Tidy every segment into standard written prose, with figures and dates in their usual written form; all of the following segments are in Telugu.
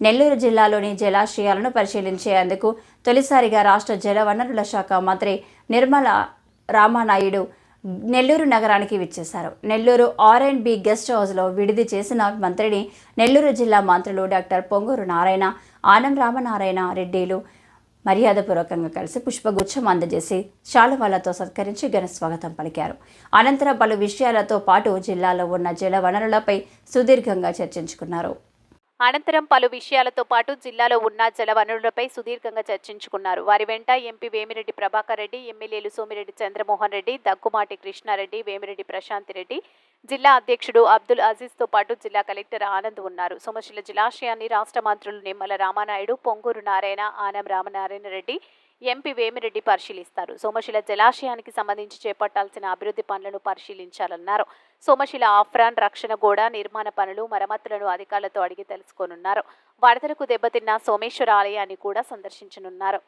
నెల్లూరు జిల్లాలోని జలాశయాలను పరిశీలించేందుకు తొలిసారిగా రాష్ట్ర జలవనరుల శాఖ మంత్రి నిర్మల రామానాయుడు నెల్లూరు నగరానికి విచ్చేశారు. నెల్లూరు R&B గెస్ట్ హౌస్లో విడిది చేసిన మంత్రిని నెల్లూరు జిల్లా మంత్రులు డాక్టర్ పొంగూరు నారాయణ, ఆనం రామనారాయణ రెడ్డిలు మర్యాదపూర్వకంగా కలిసి పుష్పగుచ్చం అందజేసి శాలువాలతో సత్కరించి ఘన స్వాగతం పలికారు. అనంతరం పలు విషయాలతో పాటు జిల్లాలో ఉన్న జల వనరులపై సుదీర్ఘంగా చర్చించుకున్నారు. వారి వెంట ఎంపీ వేమిరెడ్డి ప్రభాకర్ రెడ్డి, ఎమ్మెల్యేలు సోమిరెడ్డి చంద్రమోహన్ రెడ్డి, దగ్గుమాటి కృష్ణారెడ్డి, వేమిరెడ్డి ప్రశాంత్ రెడ్డి, జిల్లా అధ్యక్షుడు అబ్దుల్ అజీజ్తో పాటు జిల్లా కలెక్టర్ ఆనంద్ ఉన్నారు. సోమశిల జలాశయాన్ని రాష్ట్ర మంత్రులు నిమ్మల రామానాయుడు, పొంగూరు నారాయణ, ఆనం రామనారాయణ రెడ్డి, ఎంపీ వేమిరెడ్డి పరిశీలిస్తారు. సోమశిల జలాశయానికి సంబంధించి చేపట్టాల్సిన అభివృద్ధి పనులను పరిశీలించాలన్నారు. సోమశిల ఆఫ్రాన్ రక్షణ గోడ నిర్మాణ పనులు, మరమ్మతులను అధికారులతో అడిగి తెలుసుకోనున్నారు. వరదలకు దెబ్బతిన్న సోమేశ్వర ఆలయాన్ని కూడా సందర్శించనున్నారు.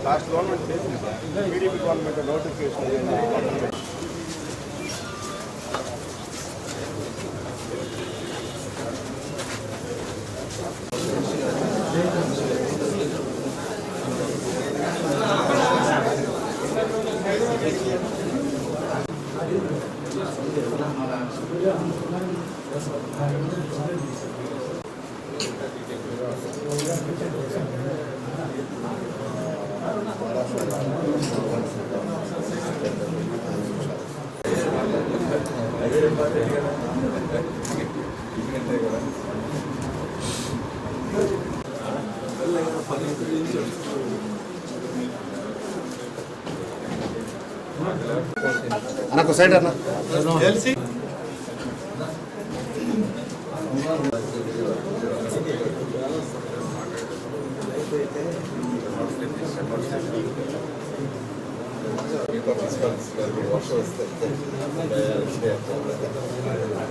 లాస్ట్ గవర్నమెంట్ చేసింది సార్, టీడీపీ గవర్నమెంట్ నోటిఫికేషన్ అన్న సైడ్ అన్న వర్షం వస్తే